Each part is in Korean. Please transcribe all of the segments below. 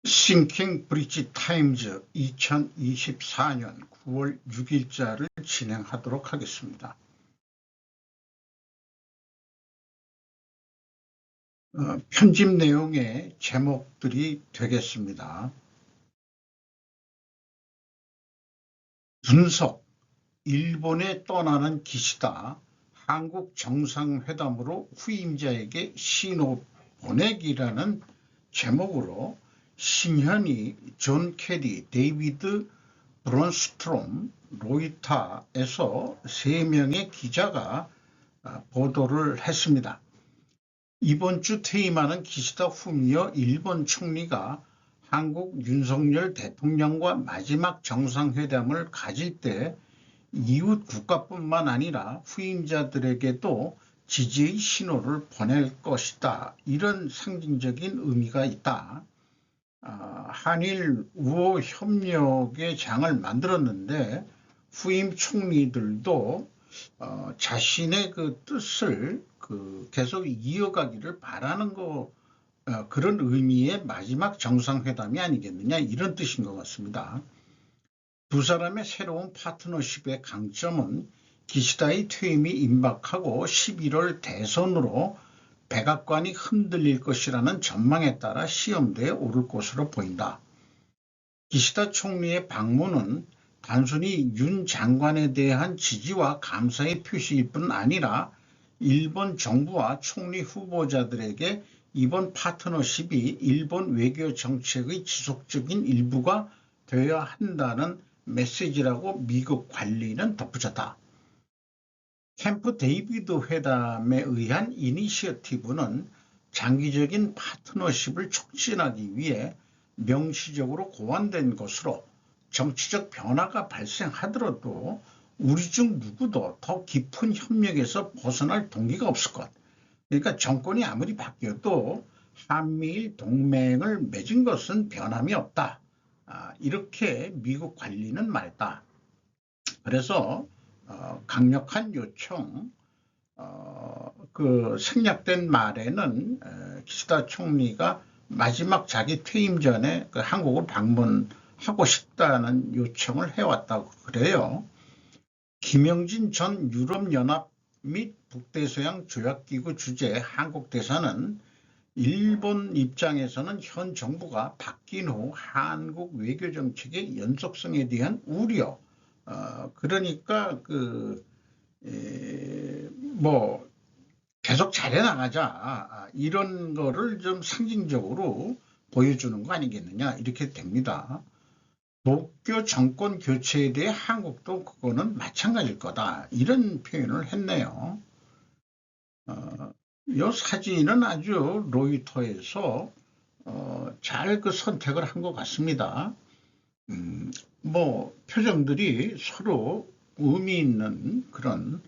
싱킹 브릿지 타임즈 2024년 9월 6일자를 진행하도록 하겠습니다. 편집 내용의 제목들이 되겠습니다. 분석, 일본에 떠나는 기시다, 한국 정상회담으로 후임자에게 신호 보내기라는 제목으로 신현희, 존 캐리, 데이비드 브론스트롬, 로이터에서 3명의 기자가 보도를 했습니다. 이번 주 퇴임하는 기시다 후미오 일본 총리가 한국 윤석열 대통령과 마지막 정상회담을 가질 때 이웃 국가뿐만 아니라 후임자들에게도 지지의 신호를 보낼 것이다. 이런 상징적인 의미가 있다. 한일 우호 협력의 장을 만들었는데 후임 총리들도 자신의 그 뜻을 계속 이어가기를 바라는 그런 의미의 마지막 정상회담이 아니겠느냐, 이런 뜻인 것 같습니다. 두 사람의 새로운 파트너십의 강점은 기시다의 퇴임이 임박하고 11월 대선으로 백악관이 흔들릴 것이라는 전망에 따라 시험대에 오를 것으로 보인다. 기시다 총리의 방문은 단순히 윤 장관에 대한 지지와 감사의 표시일 뿐 아니라 일본 정부와 총리 후보자들에게 이번 파트너십이 일본 외교 정책의 지속적인 일부가 되어야 한다는 메시지라고 미국 관리는 덧붙였다. 캠프 데이비드 회담에 의한 이니시어티브는 장기적인 파트너십을 촉진하기 위해 명시적으로 고안된 것으로 정치적 변화가 발생하더라도 우리 중 누구도 더 깊은 협력에서 벗어날 동기가 없을 것. 그러니까 정권이 아무리 바뀌어도 한미일 동맹을 맺은 것은 변함이 없다. 이렇게 미국 관리는 말했다. 그래서 강력한 요청, 생략된 말에는 기시다 총리가 마지막 자기 퇴임 전에 한국을 방문하고 싶다는 요청을 해왔다고 그래요. 김영진 전 유럽연합 및 북대서양 조약기구 주재 한국 대사는 일본 입장에서는 현 정부가 바뀐 후 한국 외교 정책의 연속성에 대한 우려, 그러니까 계속 잘해 나가자, 이런 거를 좀 상징적으로 보여주는 거 아니겠느냐, 이렇게 됩니다. 도쿄 정권 교체에 대해 한국도 그거는 마찬가지일 거다, 이런 표현을 했네요. 이 사진은 아주 로이터에서 잘 선택을 한 것 같습니다. 표정들이 서로 의미 있는 그런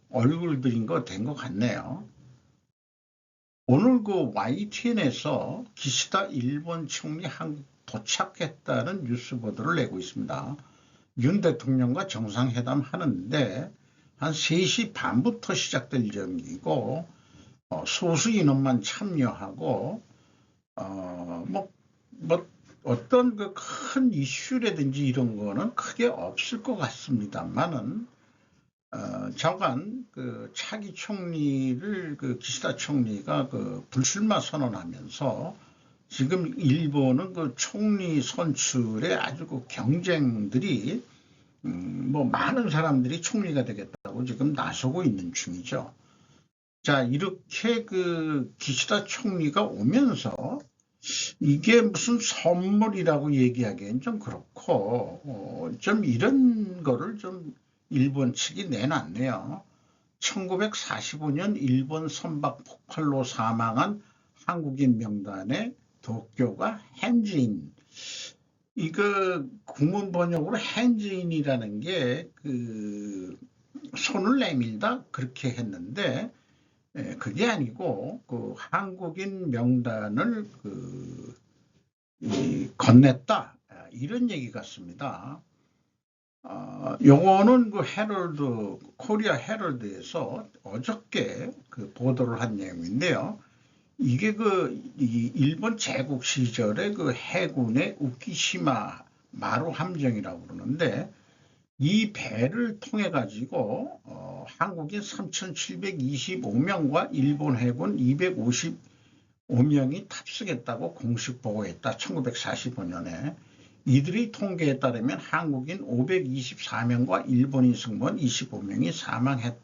얼굴들인 거 된 것 같네요. 오늘 YTN에서 기시다 일본 총리 한국 도착했다는 뉴스 보도를 내고 있습니다. 윤 대통령과 정상회담 하는데 한 3시 반부터 시작될 예정이고, 소수 인원만 참여하고, 어떤 큰 이슈라든지 이런 거는 크게 없을 것 같습니다만은, 잠깐 차기 총리를 기시다 총리가 불출마 선언하면서 지금 일본은 총리 선출에 아주 경쟁들이 많은 사람들이 총리가 되겠다고 지금 나서고 있는 중이죠. 자, 이렇게 기시다 총리가 오면서 이게 무슨 선물이라고 얘기하기엔 좀 그렇고, 좀 이런 거를 좀 일본 측이 내놨네요. 1945년 일본 선박 폭발로 사망한 한국인 명단에 도쿄가 헨지인, 이거 구문 번역으로 헨지인이라는 게 손을 내밀다 그렇게 했는데, 그게 아니고 한국인 명단을 건넸다, 이런 얘기 같습니다. 요거는 코리아 헤럴드에서 어저께 보도를 한 내용인데요. 이게 이 일본 제국 시절에 그 해군의 우키시마 마루 함정이라고 그러는데, 이 배를 통해 가지고 한국인 3,725명과 일본 해군 255명이 탑승했다고 공식 보고했다. 1945년에. 이들의 통계에 따르면 한국인 524명과 일본인 승무원 25명이 사망했다.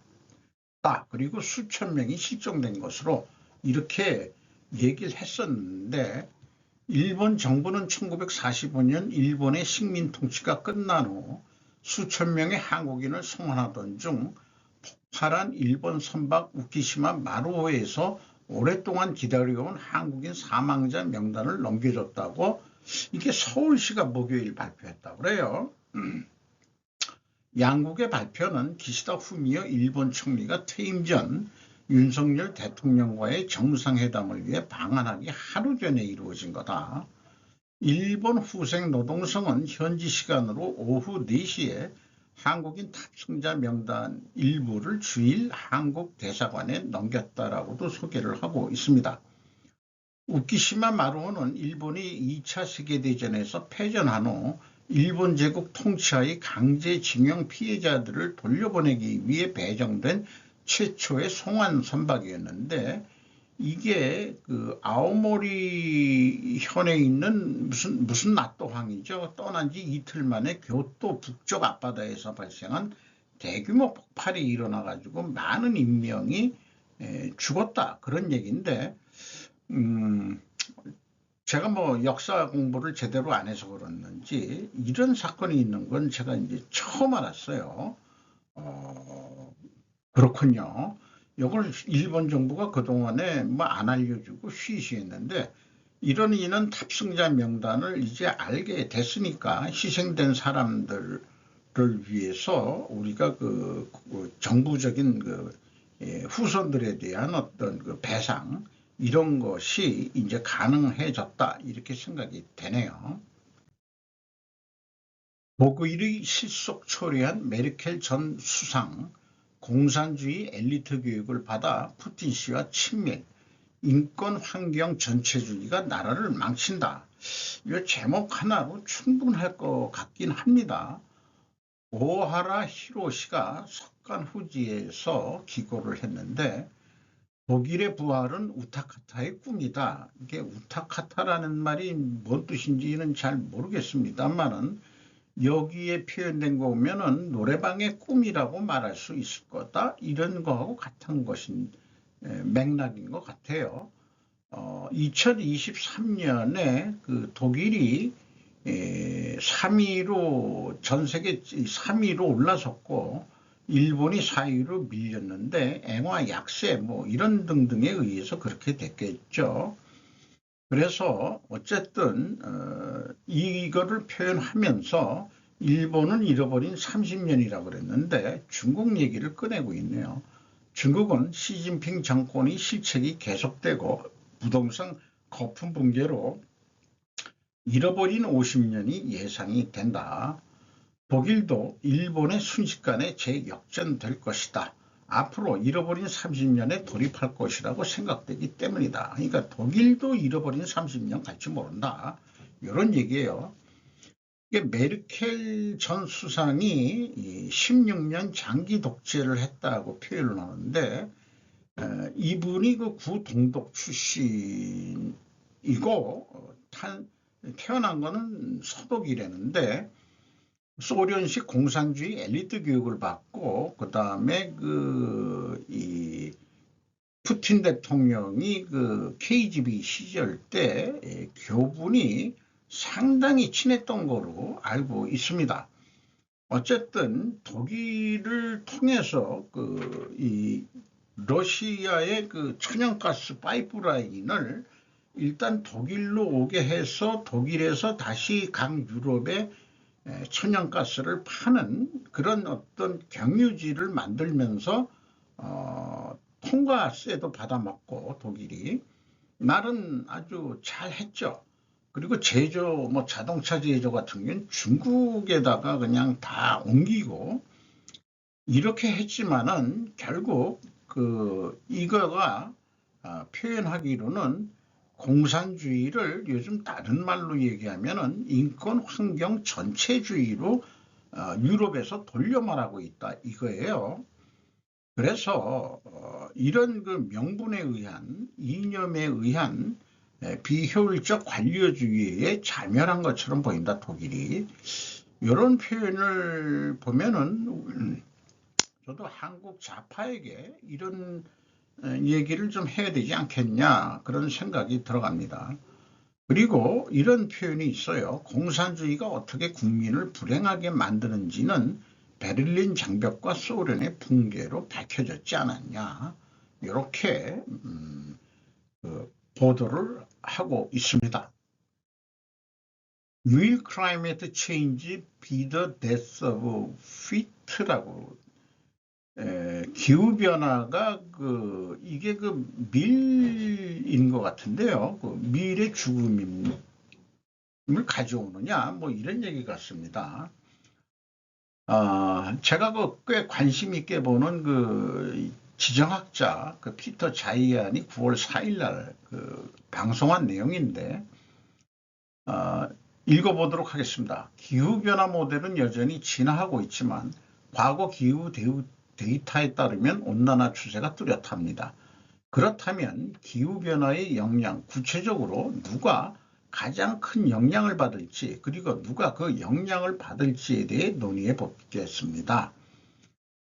그리고 수천 명이 실종된 것으로 이렇게 얘기를 했었는데, 일본 정부는 1945년 일본의 식민 통치가 끝난 후 수천 명의 한국인을 송환하던 중 폭발한 일본 선박 우키시마 마루호에서 오랫동안 기다려온 한국인 사망자 명단을 넘겨줬다고, 이게 서울시가 목요일 발표했다고 그래요. 양국의 발표는 기시다 후미오 일본 총리가 퇴임 전 윤석열 대통령과의 정상회담을 위해 방한하기 하루 전에 이루어진 거다. 일본 후생노동성은 현지 시간으로 오후 4시에 한국인 탑승자 명단 일부를 주일 한국 대사관에 넘겼다라고도 소개를 하고 있습니다. 우키시마 마루호는 일본이 2차 세계대전에서 패전한 후 일본 제국 통치하의 강제징용 피해자들을 돌려보내기 위해 배정된 최초의 송환 선박이었는데, 이게 그 아오모리 현에 있는 무슨 나토항이죠. 떠난 지 이틀 만에 교토 북쪽 앞바다에서 발생한 대규모 폭발이 일어나 가지고 많은 인명이 죽었다, 그런 얘기인데, 제가 뭐 역사 공부를 제대로 안 해서 그렇는지 이런 사건이 있는 건 제가 이제 처음 알았어요. 그렇군요. 이걸 일본 정부가 그동안에 뭐 안 알려주고 쉬쉬했는데, 이런 이는 탑승자 명단을 이제 알게 됐으니까 희생된 사람들을 위해서 우리가 그 정부적인 후손들에 대한 어떤 그 배상, 이런 것이 이제 가능해졌다, 이렇게 생각이 되네요. 독일의 실속 초래한 메르켈 전 수상, 공산주의 엘리트 교육을 받아 푸틴 씨와 친밀, 인권 환경 전체주의가 나라를 망친다. 이 제목 하나로 충분할 것 같긴 합니다. 오하라 히로시가 석간 후지에서 기고를 했는데, 독일의 부활은 우타카타의 꿈이다. 이게 우타카타라는 말이 뭔 뜻인지는 잘 모르겠습니다만은, 여기에 표현된 거 보면은 노래방의 꿈이라고 말할 수 있을 거다, 이런 거하고 같은 것인 맥락인 것 같아요. 2023년에 그 독일이 3위로, 전 세계 3위로 올라섰고 일본이 4위로 밀렸는데, 엔화 약세 뭐 이런 등등에 의해서 그렇게 됐겠죠. 그래서 어쨌든 이거를 표현하면서 일본은 잃어버린 30년이라고 그랬는데 중국 얘기를 꺼내고 있네요. 중국은 시진핑 정권의 실책이 계속되고 부동산 거품 붕괴로 잃어버린 50년이 예상이 된다. 독일도 일본의 순식간에 재역전될 것이다. 앞으로 잃어버린 30년에 돌입할 것이라고 생각되기 때문이다. 그러니까 독일도 잃어버린 30년 갈지 모른다, 이런 얘기예요. 이게 메르켈 전 수상이 16년 장기 독재를 했다고 표현을 하는데, 이분이 그 구동독 출신이고 태어난 거는 서독이라는데, 소련식 공산주의 엘리트 교육을 받고, 그 다음에 이 푸틴 대통령이 그 KGB 시절 때 교분이 상당히 친했던 거로 알고 있습니다. 어쨌든 독일을 통해서 이 러시아의 그 천연가스 파이프라인을 일단 독일로 오게 해서 독일에서 다시 각 유럽에 천연가스를 파는 그런 어떤 경유지를 만들면서 통과세도 받아먹고 독일이 나름 아주 잘했죠. 그리고 제조, 뭐 자동차 제조 같은 경우는 중국에다가 그냥 다 옮기고 이렇게 했지만은 결국 이거가 표현하기로는 공산주의를 요즘 다른 말로 얘기하면은 인권 환경 전체주의로 유럽에서 돌려 말하고 있다 이거예요. 그래서 이런 그 명분에 의한 이념에 의한 비효율적 관료주의에 자멸한 것처럼 보인다 독일이. 이런 표현을 보면은 저도 한국 좌파에게 이런 얘기를 좀 해야 되지 않겠냐 그런 생각이 들어갑니다. 그리고 이런 표현이 있어요. 공산주의가 어떻게 국민을 불행하게 만드는지는 베를린 장벽과 소련의 붕괴로 밝혀졌지 않았냐 이렇게 보도를 하고 있습니다. Will climate change be the death of fit라고 기후변화가 이게 밀인 것 같은데요. 밀의 죽음을 가져오느냐 뭐 이런 얘기 같습니다. 제가 꽤 관심 있게 보는 지정학자 피터 자이안이 9월 4일 날 방송한 내용인데 읽어보도록 하겠습니다. 기후변화 모델은 여전히 진화하고 있지만 과거 기후 데이터에 따르면 온난화 추세가 뚜렷합니다. 그렇다면 기후변화의 영향, 구체적으로 누가 가장 큰 영향을 받을지 그리고 누가 그 영향을 받을지에 대해 논의해 보겠습니다.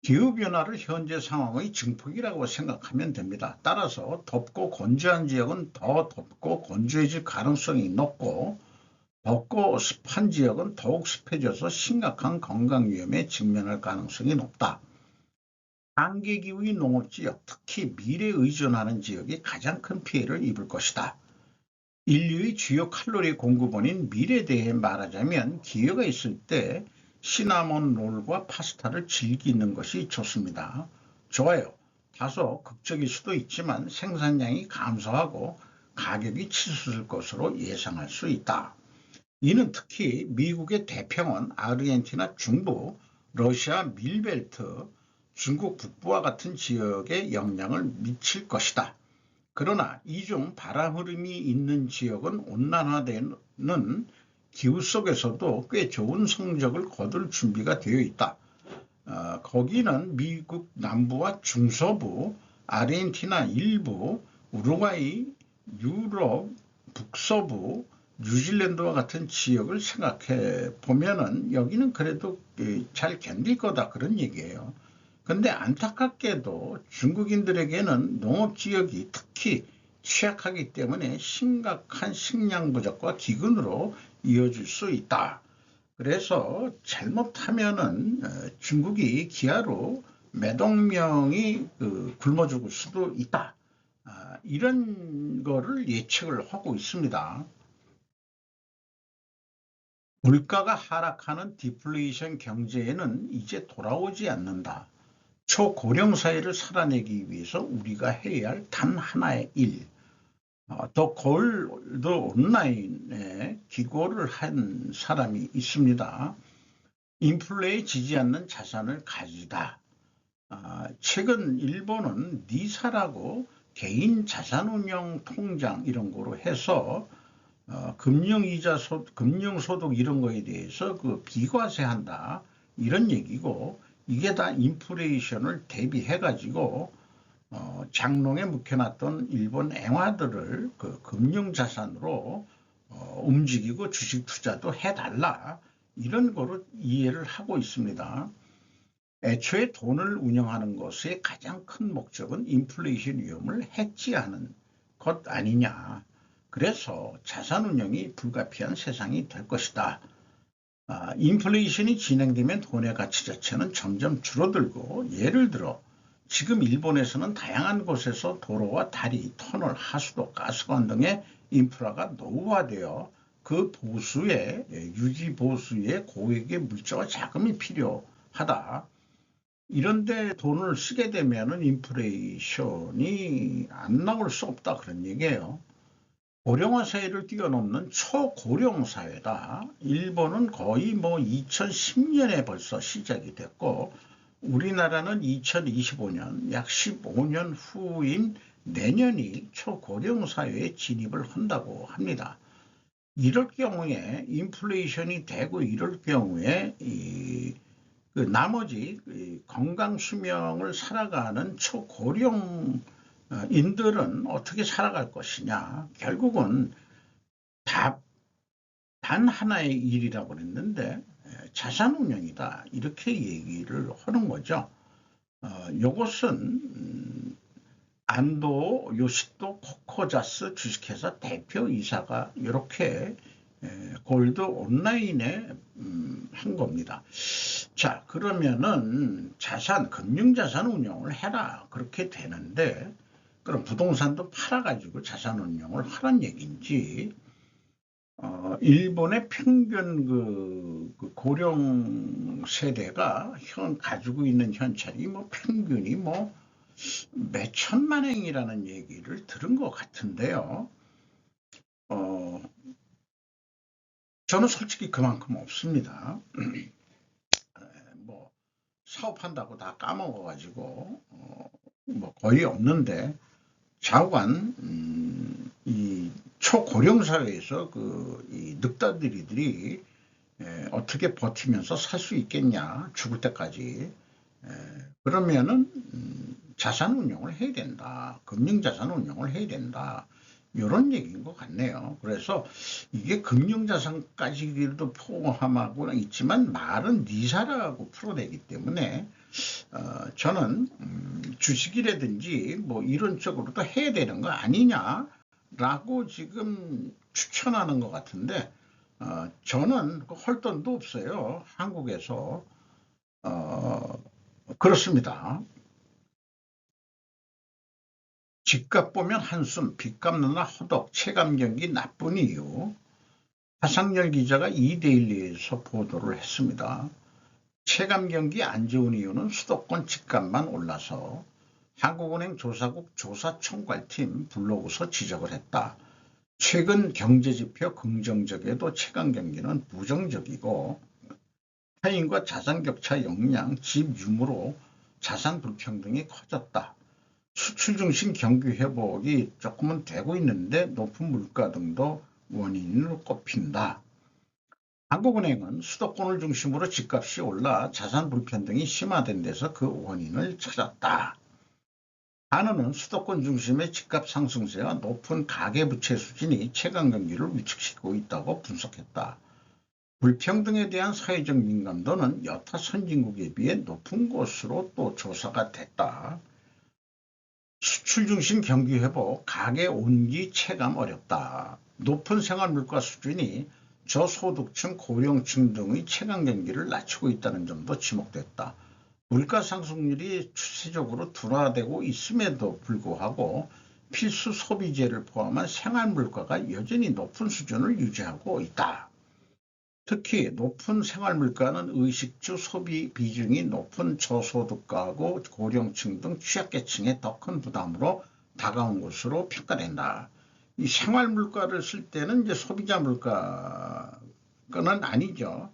기후변화를 현재 상황의 증폭이라고 생각하면 됩니다. 따라서 덥고 건조한 지역은 더 덥고 건조해질 가능성이 높고 덥고 습한 지역은 더욱 습해져서 심각한 건강 위험에 직면할 가능성이 높다. 한계기후의 농업지역, 특히 밀에 의존하는 지역이 가장 큰 피해를 입을 것이다. 인류의 주요 칼로리 공급원인 밀에 대해 말하자면 기회가 있을 때 시나몬 롤과 파스타를 즐기는 것이 좋습니다. 좋아요. 다소 극적일 수도 있지만 생산량이 감소하고 가격이 치솟을 것으로 예상할 수 있다. 이는 특히 미국의 대평원, 아르헨티나 중부, 러시아 밀벨트, 중국 북부와 같은 지역에 영향을 미칠 것이다. 그러나 이 중 바람 흐름이 있는 지역은 온난화되는 기후 속에서도 꽤 좋은 성적을 거둘 준비가 되어 있다. 거기는 미국 남부와 중서부, 아르헨티나 일부, 우루과이, 유럽, 북서부, 뉴질랜드와 같은 지역을 생각해 보면은 여기는 그래도 잘 견딜 거다 그런 얘기예요. 근데 안타깝게도 중국인들에게는 농업지역이 특히 취약하기 때문에 심각한 식량 부족과 기근으로 이어질 수 있다. 그래서 잘못하면은 중국이 기아로 몇 억 명이 굶어 죽을 수도 있다. 이런 거를 예측을 하고 있습니다. 물가가 하락하는 디플레이션 경제에는 이제 돌아오지 않는다. 초고령 사회를 살아내기 위해서 우리가 해야 할 단 하나의 일. 더 골드 온라인에 기고를 한 사람이 있습니다. 인플레에 지지 않는 자산을 가지다. 최근 일본은 니사라고 개인 자산운용 통장 이런 거로 해서 금융이자 금융소득 이런 거에 대해서 비과세한다 이런 얘기고 이게 다 인플레이션을 대비해 가지고 장롱에 묵혀놨던 일본 앵화들을 금융자산으로 움직이고 주식 투자도 해달라 이런 거로 이해를 하고 있습니다. 애초에 돈을 운영하는 것의 가장 큰 목적은 인플레이션 위험을 해지하는 것 아니냐. 그래서 자산 운용이 불가피한 세상이 될 것이다. 인플레이션이 진행되면 돈의 가치 자체는 점점 줄어들고 예를 들어 지금 일본에서는 다양한 곳에서 도로와 다리, 터널, 하수도, 가스관 등의 인프라가 노후화되어 그 보수에 유지 보수에 고액의 물자와 자금이 필요하다. 이런데 돈을 쓰게 되면은 인플레이션이 안 나올 수 없다 그런 얘기예요. 고령화 사회를 뛰어넘는 초고령 사회다. 일본은 거의 2010년에 벌써 시작이 됐고 우리나라는 2025년 약 15년 후인 내년이 초고령 사회에 진입을 한다고 합니다. 이럴 경우에 인플레이션이 되고 이럴 경우에 그 나머지 건강 수명을 살아가는 초고령 인들은 어떻게 살아갈 것이냐. 결국은 단 하나의 일이라고 그랬는데 자산운용이다. 이렇게 얘기를 하는 거죠. 이것은 안도 요시토 코코자스 주식회사 대표이사가 이렇게 골드 온라인에 한 겁니다. 자, 그러면은 금융자산 운용을 해라. 그렇게 되는데, 그럼 부동산도 팔아가지고 자산 운용을 하란 얘기인지, 일본의 평균 그 고령 세대가 가지고 있는 현찰이 평균이 몇 천만행이라는 얘기를 들은 것 같은데요. 저는 솔직히 그만큼 없습니다. 사업한다고 다 까먹어가지고 거의 없는데 좌우간 이 초고령 사회에서 이 늑다들이들이 어떻게 버티면서 살 수 있겠냐, 죽을 때까지. 그러면은 자산 운용을 해야 된다. 금융자산 운용을 해야 된다. 이런 얘기인 것 같네요. 그래서 이게 금융자산까지도 포함하고 있지만 말은 니사라고 풀어내기 때문에 저는 주식이라든지 이런 쪽으로도 해야 되는 거 아니냐라고 지금 추천하는 것 같은데 저는 할 돈도 없어요. 한국에서. 그렇습니다. 집값 보면 한숨, 빚값 누나 허덕, 체감경기 나쁜 이유. 하상열 기자가 이데일리에서 보도를 했습니다. 체감경기 안 좋은 이유는 수도권 집값만 올라서 한국은행 조사국 조사총괄팀 블로그서 지적을 했다. 최근 경제지표 긍정적에도 체감경기는 부정적이고 타인과 자산격차 영향, 집 유무로 자산 불평등이 커졌다. 수출 중심 경기 회복이 조금은 되고 있는데 높은 물가 등도 원인으로 꼽힌다. 한국은행은 수도권을 중심으로 집값이 올라 자산 불평등이 심화된 데서 그 원인을 찾았다. 한은은 수도권 중심의 집값 상승세와 높은 가계부채 수준이 체감 경기를 위축시키고 있다고 분석했다. 불평등에 대한 사회적 민감도는 여타 선진국에 비해 높은 것으로 또 조사가 됐다. 수출 중심 경기 회복, 가계 온기 체감 어렵다. 높은 생활물가 수준이 저소득층, 고령층 등의 체감 경기를 낮추고 있다는 점도 지목됐다. 물가 상승률이 추세적으로 둔화되고 있음에도 불구하고 필수 소비재를 포함한 생활물가가 여전히 높은 수준을 유지하고 있다. 특히 높은 생활물가는 의식주 소비 비중이 높은 저소득가하고 고령층 등 취약계층에 더 큰 부담으로 다가온 것으로 평가된다. 이 생활물가를 쓸 때는 이제 소비자 물가는 아니죠.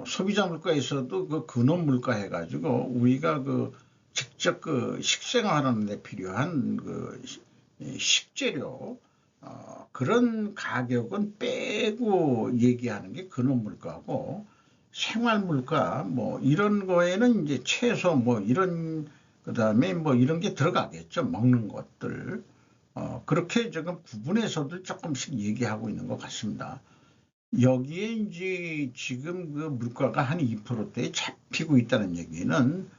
소비자 물가에서도 그 근원 물가 해가지고 우리가 직접 식생활하는 데 필요한 식재료 그런 가격은 빼고 얘기하는 게 근원 물가고 생활 물가 이런 거에는 이제 채소 이런 그다음에 이런 게 들어가겠죠. 먹는 것들. 그렇게 지금 구분해서도 조금씩 얘기하고 있는 것 같습니다. 여기에 이제 지금 그 물가가 한 2%대에 잡히고 있다는 얘기는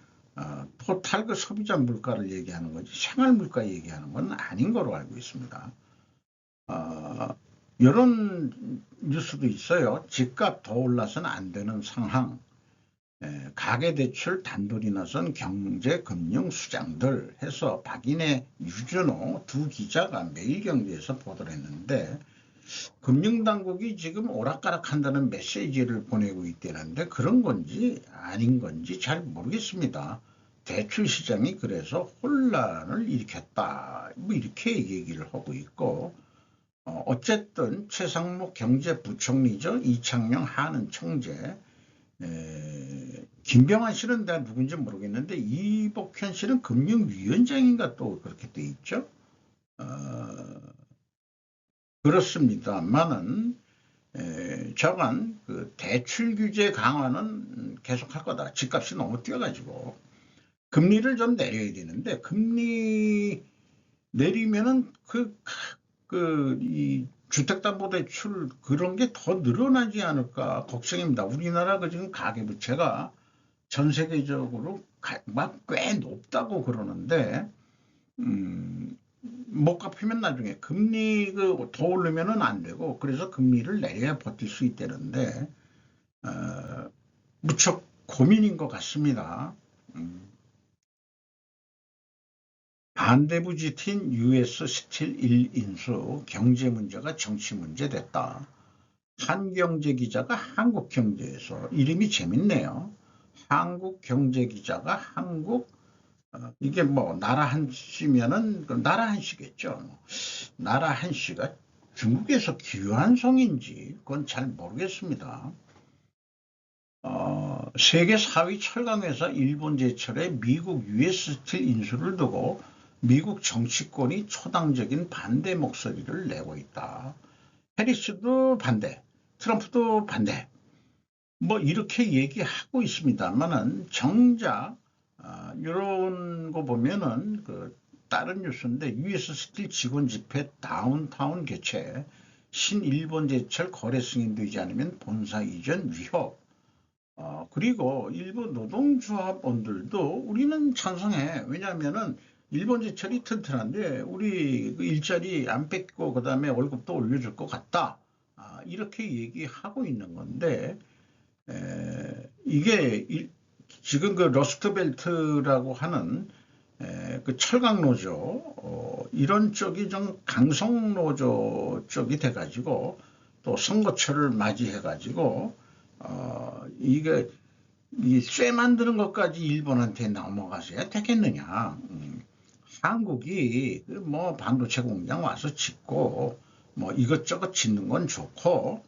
토탈 소비자 물가를 얘기하는 거지 생활 물가 얘기하는 건 아닌 거로 알고 있습니다. 이런 뉴스도 있어요. 집값 더 올라서는 안 되는 상황. 가계대출 단돌이 나선 경제금융 수장들 해서 박인혜, 유준호 두 기자가 매일경제에서 보도를 했는데 금융당국이 지금 오락가락한다는 메시지를 보내고 있다는데 그런 건지 아닌 건지 잘 모르겠습니다. 대출 시장이 그래서 혼란을 일으켰다. 이렇게 얘기를 하고 있고 어쨌든 최상목 경제부총리죠. 이창용 한은총재 김병환 씨는 내가 누군지 모르겠는데 이복현 씨는 금융위원장인가 또 그렇게 돼 있죠. 그렇습니다만은 저간 그 대출 규제 강화는 계속할 거다. 집값이 너무 뛰어가지고 금리를 좀 내려야 되는데 금리 내리면은 이 주택담보대출 그런 게 더 늘어나지 않을까 걱정입니다. 우리나라 그 지금 가계부채가 전 세계적으로 막 꽤 높다고 그러는데 못 갚으면 나중에 금리 더 오르면은 안 되고 그래서 금리를 내려야 버틸 수 있다는데 무척 고민인 것 같습니다. 반대부 지틴 US 스틸 1인수 경제 문제가 정치 문제 됐다. 한경제 기자가 한국경제에서 이름이 재밌네요. 한국경제기자가 이게 뭐 나라 한시면은 나라 한시겠죠. 나라 한시가 중국에서 귀환성인지 그건 잘 모르겠습니다. 세계 4위 철강회사 일본제철의 미국 US 스틸 인수를 두고 미국 정치권이 초당적인 반대 목소리를 내고 있다. 해리스도 반대, 트럼프도 반대. 뭐 이렇게 얘기하고 있습니다만은 정작 이런 거 보면은 다른 뉴스인데 US 스틸 직원 집회 다운타운 개최 신일본제철 거래 승인되지 않으면 본사 이전 위협. 그리고 일부 노동조합원들도 우리는 찬성해. 왜냐하면은 일본제철이 튼튼한데 우리 그 일자리 안 뺏고 그다음에 월급도 올려줄 것 같다. 이렇게 얘기하고 있는 건데 이게 지금 그 러스트벨트라고 하는 그 철강 노조 이런 쪽이 좀 강성 노조 쪽이 돼가지고 또 선거철을 맞이해가지고 이게 쇠 만드는 것까지 일본한테 넘어가서야 되겠느냐. 한국이 뭐 반도체 공장 와서 짓고 뭐 이것저것 짓는 건 좋고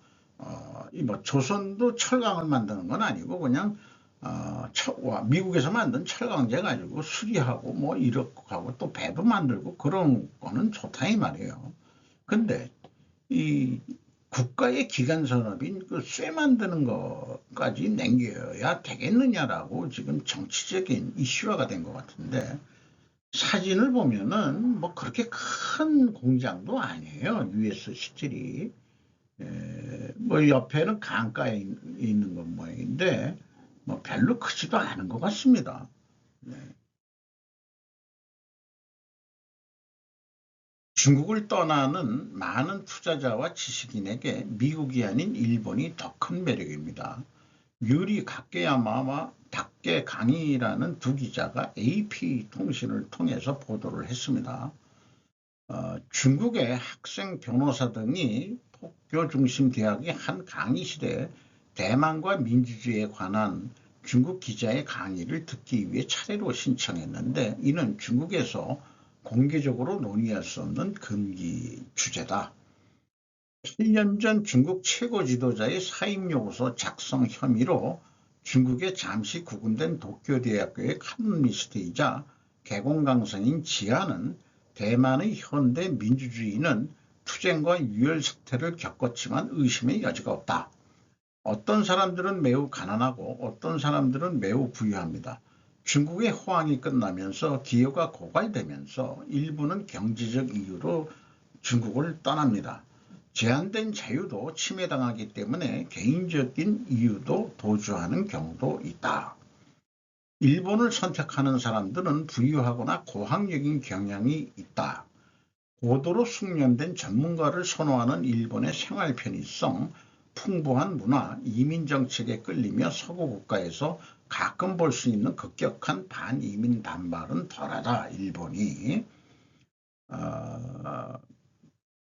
뭐 조선도 철강을 만드는 건 아니고 그냥 미국에서 만든 철강제 가지고 수리하고 뭐 이렇게 하고 또 배도 만들고 그런 거는 좋다 이 말이에요. 근데 이 국가의 기간 산업인 쇠 만드는 것까지 남겨야 되겠느냐라고 지금 정치적인 이슈화가 된 것 같은데 사진을 보면은 뭐 그렇게 큰 공장도 아니에요. US 스틸이. 뭐 옆에는 강가에 있는 것 모양인데 뭐 별로 크지도 않은 것 같습니다. 네. 중국을 떠나는 많은 투자자와 지식인에게 미국이 아닌 일본이 더 큰 매력입니다. 유리 가케야마와 닥게 강이라는 두 기자가 AP통신을 통해서 보도를 했습니다. 중국의 학생 변호사 등이 도쿄 중심 대학의 한 강의실에 대만과 민주주의에 관한 중국 기자의 강의를 듣기 위해 차례로 신청했는데 이는 중국에서 공개적으로 논의할 수 없는 금기 주제다. 8년 전 중국 최고 지도자의 사임요구서 작성 혐의로 중국에 잠시 구금된 도쿄대학교의 칼럼니스트이자 개공 강사인 지아는 대만의 현대 민주주의는 투쟁과 유혈 사태를 겪었지만 의심의 여지가 없다. 어떤 사람들은 매우 가난하고 어떤 사람들은 매우 부유합니다. 중국의 호황이 끝나면서 기여가 고갈되면서 일부는 경제적 이유로 중국을 떠납니다. 제한된 자유도 침해당하기 때문에 개인적인 이유도 도주하는 경우도 있다. 일본을 선택하는 사람들은 부유하거나 고학력인 경향이 있다. 고도로 숙련된 전문가를 선호하는 일본의 생활 편의성, 풍부한 문화, 이민 정책에 끌리며 서구 국가에서 가끔 볼 수 있는 급격한 반이민 반발은 덜하다. 일본이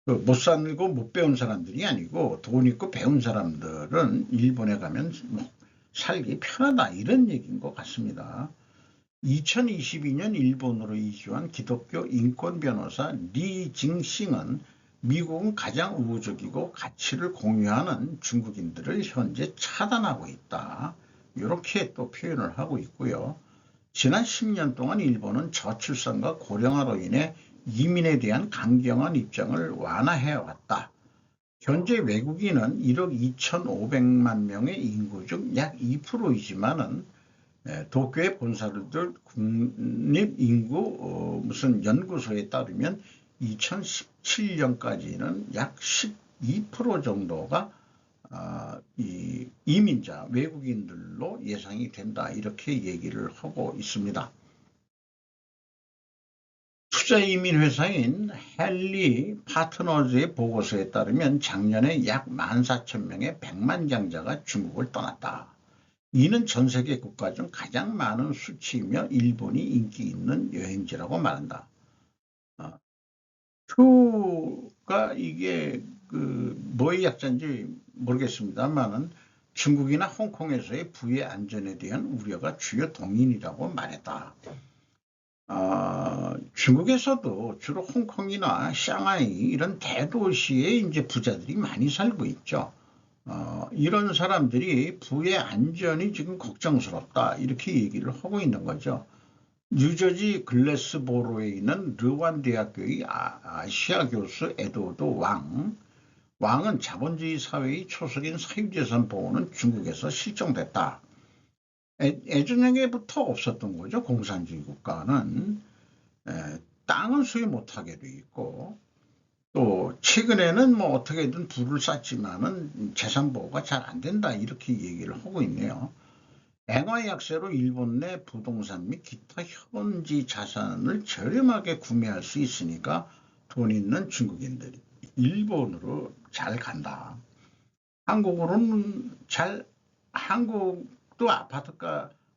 못 살고 못 배운 사람들이 아니고 돈 있고 배운 사람들은 일본에 가면 뭐 살기 편하다 이런 얘기인 것 같습니다. 2022년 일본으로 이주한 기독교 인권 변호사 리징싱은 미국은 가장 우호적이고 가치를 공유하는 중국인들을 현재 차단하고 있다. 이렇게 또 표현을 하고 있고요. 지난 10년 동안 일본은 저출산과 고령화로 인해 이민에 대한 강경한 입장을 완화해왔다. 현재 외국인은 1억 2,500만 명의 인구 중 약 2%이지만은 도쿄의 본사를 들 국립인구 무슨 연구소에 따르면 2017년까지는 약 12% 정도가 이 이민자 외국인들로 예상이 된다 이렇게 얘기를 하고 있습니다. 투자이민 회사인 헨리 파트너즈의 보고서에 따르면 작년에 약 14,000명의 백만장자가 중국을 떠났다. 이는 전 세계 국가 중 가장 많은 수치이며 일본이 인기 있는 여행지라고 말한다. 큐가 이게 뭐의 약자인지 모르겠습니다만은 중국이나 홍콩에서의 부의 안전에 대한 우려가 주요 동인이라고 말했다. 중국에서도 주로 홍콩이나 샹하이 이런 대도시에 이제 부자들이 많이 살고 있죠. 이런 사람들이 부의 안전이 지금 걱정스럽다 이렇게 얘기를 하고 있는 거죠. 뉴저지 글래스보로에 있는 르완 대학교의 아시아 교수 에드워드 왕은 자본주의 사회의 초석인 사유재산 보호는 중국에서 실종됐다. 예전에부터 없었던 거죠. 공산주의 국가는 땅을 소유 못하게 돼 있고 또 최근에는 뭐 어떻게든 부를 쌓지만은 재산 보호가 잘 안 된다 이렇게 얘기를 하고 있네요. 엔화 약세로 일본 내 부동산 및 기타 현지 자산을 저렴하게 구매할 수 있으니까 돈 있는 중국인들이 일본으로 잘 간다. 한국으로는 한국도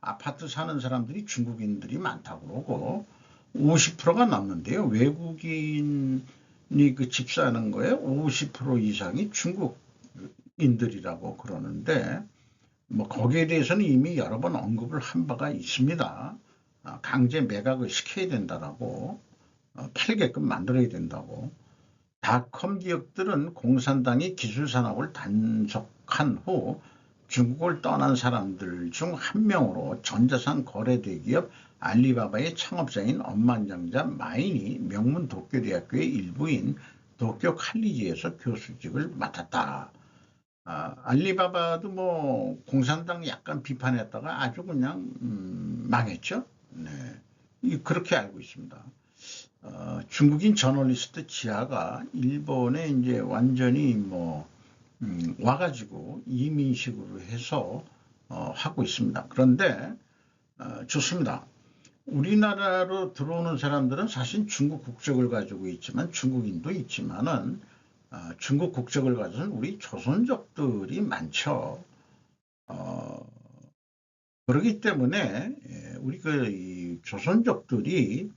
아파트 사는 사람들이 중국인들이 많다고 그러고 50%가 넘는데요. 외국인이 그 집 사는 거에 50% 이상이 중국인들이라고 그러는데 뭐 거기에 대해서는 이미 여러 번 언급을 한 바가 있습니다. 강제 매각을 시켜야 된다라고 팔게끔 만들어야 된다고. 닷컴 기업들은 공산당이 기술 산업을 단속한 후 중국을 떠난 사람들 중 한 명으로 전자상 거래 대기업 알리바바의 창업자인 억만장자 마인이 명문 도쿄대학교의 일부인 도쿄 칼리지에서 교수직을 맡았다. 알리바바도 뭐 공산당 약간 비판했다가 아주 그냥 망했죠. 네, 그렇게 알고 있습니다. 중국인 저널리스트 지아가 일본에 이제 완전히 뭐 와가지고 이민식으로 해서 하고 있습니다. 그런데 좋습니다. 우리나라로 들어오는 사람들은 사실 중국 국적을 가지고 있지만 중국인도 있지만은 중국 국적을 가진 우리 조선족들이 많죠. 그렇기 때문에 우리 이 조선족들이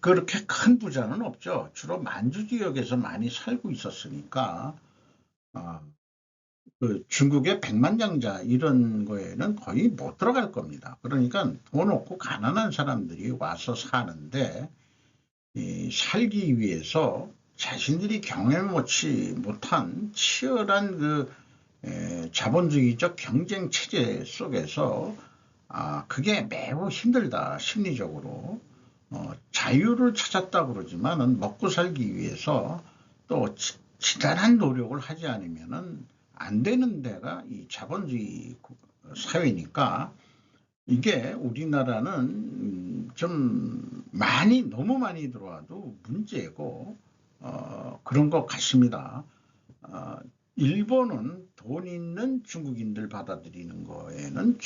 그렇게 큰 부자는 없죠. 주로 만주 지역에서 많이 살고 있었으니까 그 중국의 백만장자 이런 거에는 거의 못 들어갈 겁니다. 그러니까 돈 없고 가난한 사람들이 와서 사는데 살기 위해서 자신들이 경험치 못한 치열한 그 자본주의적 경쟁 체제 속에서 그게 매우 힘들다 심리적으로 자유를 찾았다 그러지만은 먹고 살기 위해서 또 지단한 노력을 하지 않으면은 안 되는 데가 이 자본주의 사회니까 이게 우리나라는 좀 너무 많이 들어와도 문제고 그런 것 같습니다. 일본은 돈 있는 중국인들 받아들이는 거에는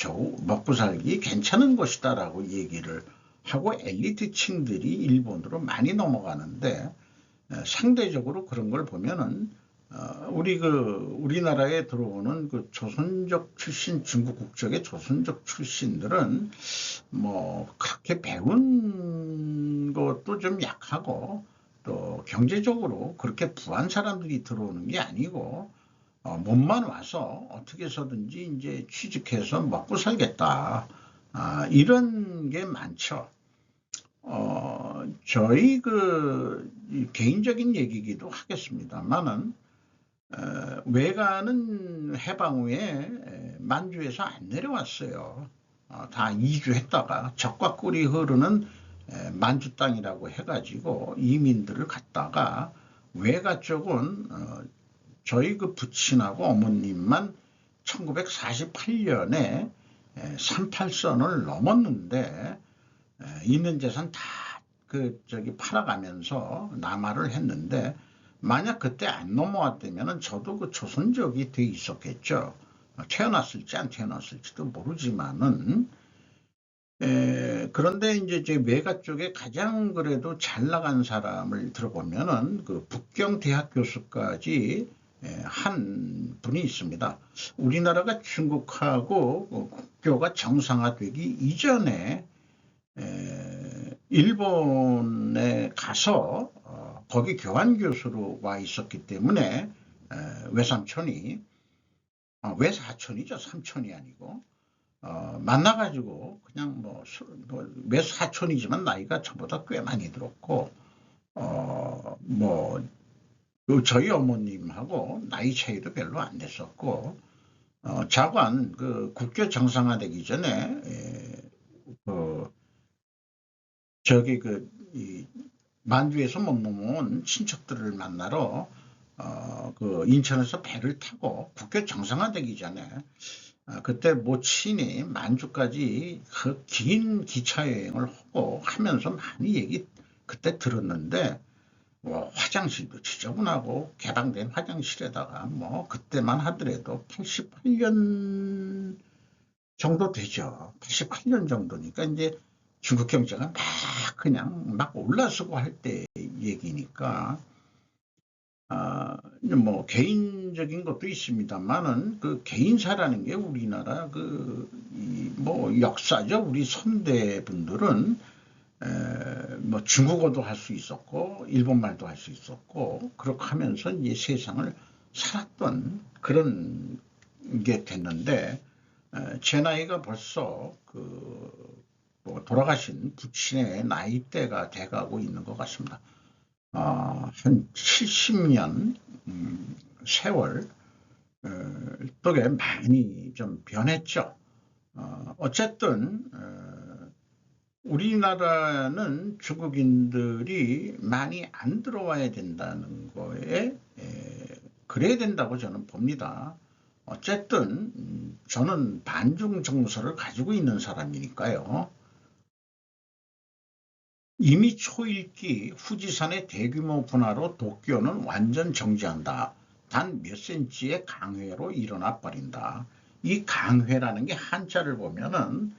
먹고 살기 괜찮은 것이다라고 얘기를 하고 엘리트층들이 일본으로 많이 넘어가는데 상대적으로 그런 걸 보면은 우리나라에 들어오는 그 조선족 출신 중국 국적의 조선족 출신들은 뭐 그렇게 배운 것도 좀 약하고 또 경제적으로 그렇게 부한 사람들이 들어오는 게 아니고 몸만 와서 어떻게 해서든지 이제 취직해서 먹고 살겠다 이런 게 많죠. 저희 개인적인 얘기기도 하겠습니다만은 외가는 해방 후에 만주에서 안 내려왔어요. 다 이주했다가 적과 꿀이 흐르는 만주 땅이라고 해가지고 이민들을 갖다가 외가 쪽은 저희 그 부친하고 어머님만 1948년에 38선을 넘었는데 있는 재산 다 팔아가면서 남하를 했는데 만약 그때 안 넘어왔다면 저도 그 조선족이 돼 있었겠죠. 태어났을지 안 태어났을지도 모르지만은 그런데 이제 제 외가 쪽에 가장 그래도 잘 나간 사람을 들어보면은 그 북경대학 교수까지 한 분이 있습니다. 우리나라가 중국하고 국교가 정상화되기 이전에 일본에 가서 거기 교환 교수로 와 있었기 때문에 외삼촌이 외사촌이죠. 삼촌이 아니고 만나가지고 그냥 외사촌이지만 나이가 저보다 꽤 많이 들었고 저희 어머님하고 나이 차이도 별로 안 됐었고 자관 그 국교 정상화되기 전에 만주에서 못 넘어온 친척들을 만나러 인천에서 배를 타고 국교 정상화되기 전에 그때 모친이 만주까지 그 긴 기차 여행을 하고 하면서 많이 얘기 그때 들었는데 화장실도 지저분하고 개방된 화장실에다가 그때만 하더라도 88년 정도 되죠. 88년 정도니까 이제 중국 경제가 그냥 올라서고 할 때 얘기니까 개인적인 것도 있습니다만은 그 개인사라는 게 우리나라 역사죠. 우리 선대분들은 중국어도 할 수 있었고 일본말도 할 수 있었고 그렇게 하면서 이제 세상을 살았던 그런 게 됐는데 제 나이가 벌써 돌아가신 부친의 나이대가 돼가고 있는 것 같습니다. 한 70년 세월 또게 많이 좀 변했죠. 어쨌든 우리나라는 중국인들이 많이 안 들어와야 된다는 거에 그래야 된다고 저는 봅니다. 어쨌든 저는 반중 정서를 가지고 있는 사람이니까요. 이미 초일기 후지산의 대규모 분화로 도쿄는 완전 정지한다. 단 몇 센치의 강회로 일어나 버린다. 이 강회라는 게 한자를 보면은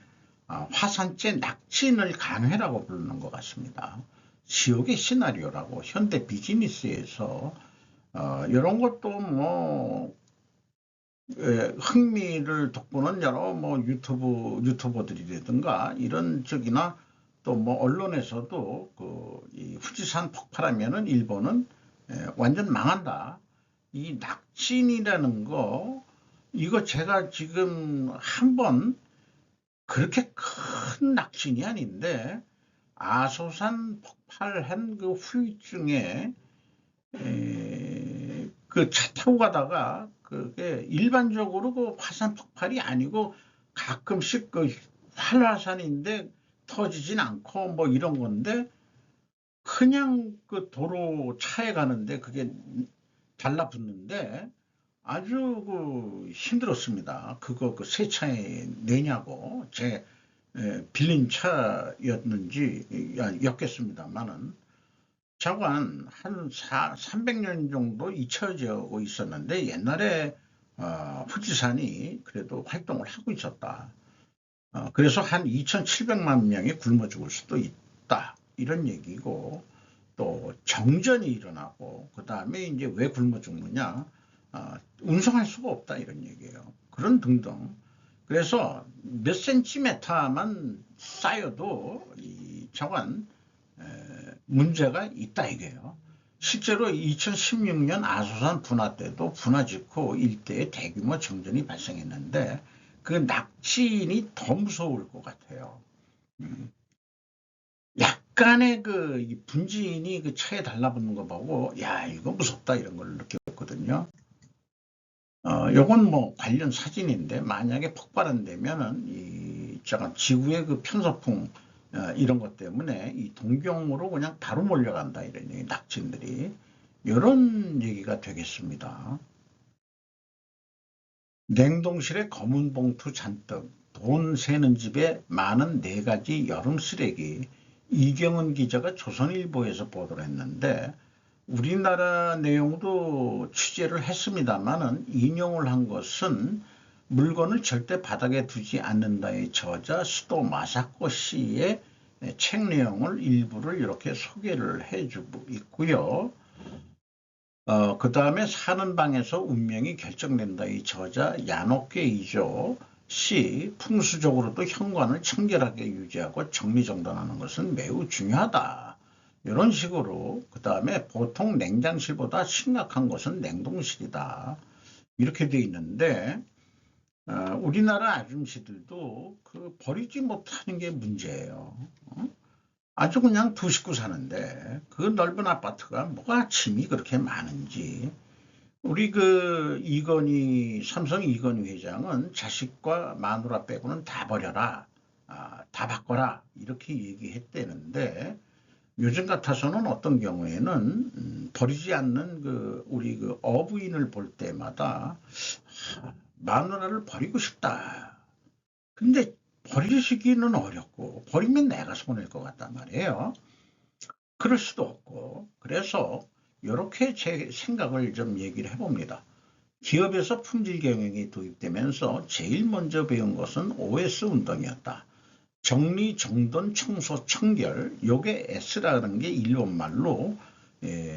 화산재 낙진을 강회라고 부르는 것 같습니다. 지옥의 시나리오라고 현대 비즈니스에서 이런 것도 흥미를 돋구는 여러 유튜버들이라든가 이런 쪽이나 또 언론에서도 이 후지산 폭발하면은 일본은 완전 망한다. 이 낙진이라는 거 이거 제가 지금 한번 그렇게 큰 낙진이 아닌데 아소산 폭발한 그 후유증에 그 차 타고 가다가 그게 일반적으로 그 화산 폭발이 아니고 가끔씩 그 활화산인데 터지진 않고 이런 건데 그냥 그 도로 차에 가는데 그게 달라붙는데 아주 힘들었습니다. 그거 그 세차에 내냐고 제 빌린 차였겠습니다만은 자관 한 300년 정도 잊혀지고 있었는데 옛날에 후지산이 그래도 활동을 하고 있었다. 그래서 한 2,700만 명이 굶어 죽을 수도 있다. 이런 얘기고 또 정전이 일어나고 그 다음에 이제 왜 굶어 죽느냐 운송할 수가 없다 이런 얘기예요. 그런 등등. 그래서 몇 센티미터만 쌓여도 이 자관 문제가 있다 이게요. 실제로 2016년 아소산 분화 때도 분화 직후 일대에 대규모 정전이 발생했는데 그 낙진이 더 무서울 것 같아요. 약간의 그 분진이 그 차에 달라붙는 거 보고 야 이거 무섭다 이런 걸 느꼈거든요. 요건 뭐 관련 사진인데 만약에 폭발한다면은 잠깐 지구의 그 편서풍 이런 것 때문에 이 동경으로 그냥 바로 몰려간다 이런 얘기, 낙진들이 이런 얘기가 되겠습니다. 냉동실에 검은 봉투 잔뜩, 돈 새는 집에 많은 4가지 여름 쓰레기. 이경은 기자가 조선일보에서 보도를 했는데 우리나라 내용도 취재를 했습니다만은 인용을 한 것은 물건을 절대 바닥에 두지 않는다의 저자 수도 마사코 씨의 책 내용을 일부를 이렇게 소개를 해주고 있고요. 그 다음에 사는 방에서 운명이 결정된다. 이 저자 야노케 이조 씨, 풍수적으로도 현관을 청결하게 유지하고 정리정돈하는 것은 매우 중요하다. 이런 식으로. 그 다음에 보통 냉장실보다 심각한 것은 냉동실이다. 이렇게 돼 있는데 우리나라 아줌씨들도 그 버리지 못하는 게 문제예요. 아주 그냥 두 식구 사는데 그 넓은 아파트가 뭐가 짐이 그렇게 많은지. 우리 그 이건희 삼성 이건희 회장은 자식과 마누라 빼고는 다 버려라, 다 바꿔라 이렇게 얘기했대는데 요즘 같아서는 어떤 경우에는 버리지 않는 그 우리 그 어부인을 볼 때마다 마누라를 버리고 싶다. 근데 버리시기는 어렵고 버리면 내가 손해일 것 같단 말이에요. 그럴 수도 없고 그래서 이렇게 제 생각을 좀 얘기를 해봅니다. 기업에서 품질 경영이 도입되면서 제일 먼저 배운 것은 OS 운동이었다. 정리, 정돈, 청소, 청결. 요게 S라는 게 일본말로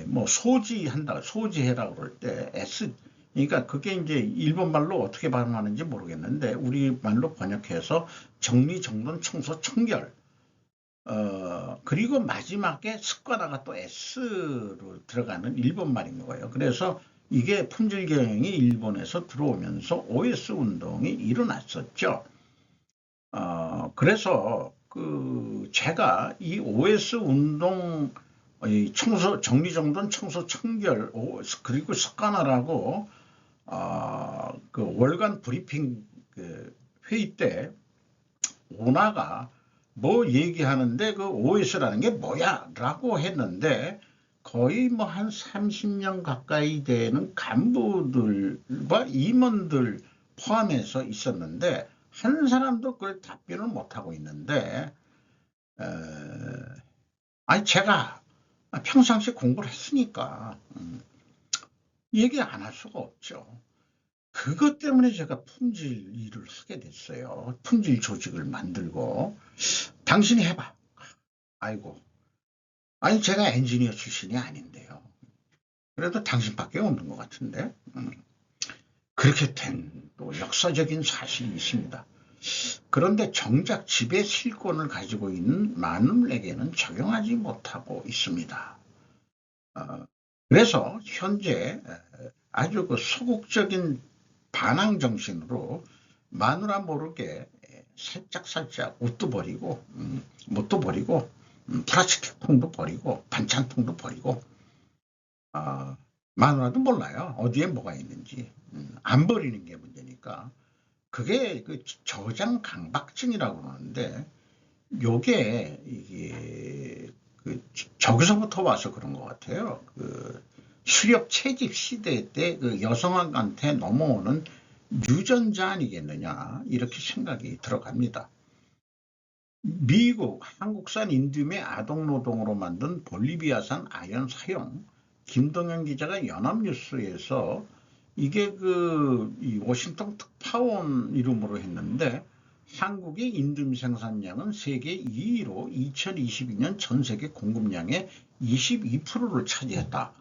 뭐 소지한다, 소지해라 그럴 때 S. 그러니까 그게 이제 일본말로 어떻게 발음하는지 모르겠는데 우리말로 번역해서 정리, 정돈, 청소, 청결. 그리고 마지막에 습관화가 또 S로 들어가는 일본말인 거예요. 그래서 이게 품질 경영이 일본에서 들어오면서 OS 운동이 일어났었죠. 그래서 그 제가 이 OS 운동 이 청소 정리정돈 청소 청결 그리고 습관화라고 그 월간 브리핑 그 회의 때 오나가 뭐 얘기하는데 그 OS라는 게 뭐야? 라고 했는데 거의 뭐 한 30년 가까이 되는 간부들과 임원들 포함해서 있었는데 한 사람도 그걸 답변을 못하고 있는데 아니 제가 평상시 공부를 했으니까 얘기 안 할 수가 없죠. 그것 때문에 제가 품질 일을 하게 됐어요. 품질 조직을 만들고 당신이 해봐. 아이고. 아니 제가 엔지니어 출신이 아닌데요. 그래도 당신밖에 없는 것 같은데 그렇게 된 또 역사적인 사실이 있습니다. 그런데 정작 지배 실권을 가지고 있는 마누에게는 적용하지 못하고 있습니다. 그래서 현재 아주 그 소극적인 반항 정신으로 마누라 모르게 살짝 옷도 버리고 뭣도 버리고 플라스틱 통도 버리고 반찬통도 버리고 마누라도 몰라요. 어디에 뭐가 있는지. 안 버리는 게 문제니까. 그게 그 저장 강박증이라고 하는데 요게 이게 그 저기서부터 와서 그런 것 같아요. 그 수렵 채집 시대 때 그 여성한테 넘어오는 유전자 아니겠느냐 이렇게 생각이 들어갑니다. 미국 한국산 인듐의 아동노동으로 만든 볼리비아산 아연 사용. 김동현 기자가 연합뉴스에서 이게 그 워싱턴 특파원 이름으로 했는데 한국의 인듐 생산량은 세계 2위로 2022년 전 세계 공급량의 22%를 차지했다.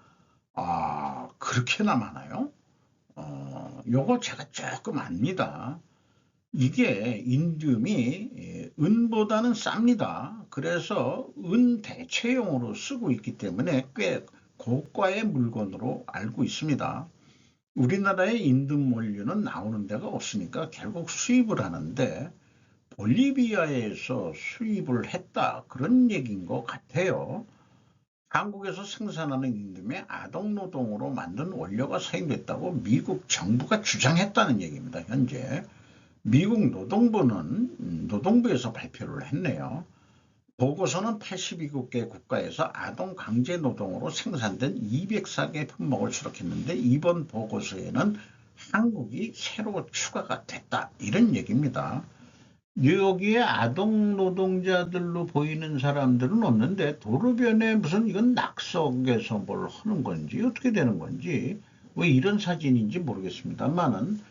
그렇게나 많아요? 요거 제가 조금 압니다. 이게 인듐이 은보다는 쌉니다. 그래서 은 대체용으로 쓰고 있기 때문에 꽤 고가의 물건으로 알고 있습니다. 우리나라의 인듐 원료는 나오는 데가 없으니까 결국 수입을 하는데 볼리비아에서 수입을 했다 그런 얘기인 것 같아요. 한국에서 생산하는 임금의 아동노동으로 만든 원료가 사용됐다고 미국 정부가 주장했다는 얘기입니다. 현재 미국 노동부에서 발표를 했네요. 보고서는 82개 국가에서 아동 강제 노동으로 생산된 204개 품목을 추록했는데 이번 보고서에는 한국이 새로 추가가 됐다, 이런 얘기입니다. 여기에 아동 노동자들로 보이는 사람들은 없는데 도로변에 무슨 이건 낙석에서 뭘 하는 건지 어떻게 되는 건지 왜 이런 사진인지 모르겠습니다만은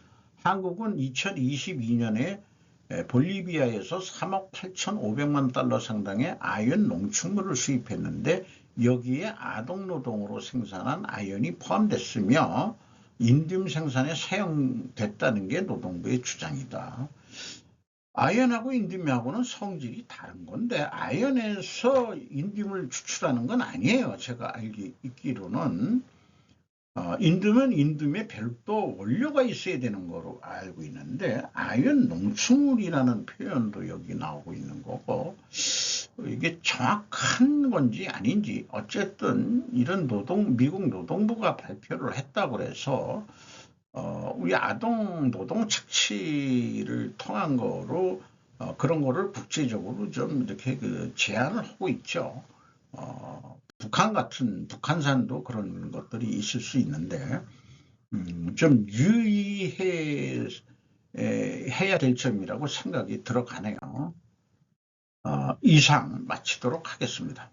한국은 2022년에 볼리비아에서 3억 8,500만 달러 상당의 아연 농축물을 수입했는데 여기에 아동 노동으로 생산한 아연이 포함됐으며 인듐 생산에 사용됐다는 게 노동부의 주장이다. 아연하고 인듐하고는 성질이 다른 건데 아연에서 인듐을 추출하는 건 아니에요. 제가 있기로는 인듐은 인듐에 별도 원료가 있어야 되는 거로 알고 있는데 아연 농축물이라는 표현도 여기 나오고 있는 거고 이게 정확한 건지 아닌지 어쨌든 이런 미국 노동부가 발표를 했다고 해서 우리 아동 노동 착취를 통한 거로 그런 거를 국제적으로 좀 이렇게 제한을 하고 있죠. 북한산도 그런 것들이 있을 수 있는데 좀 유의해야 될 점이라고 생각이 들어가네요. 이상 마치도록 하겠습니다.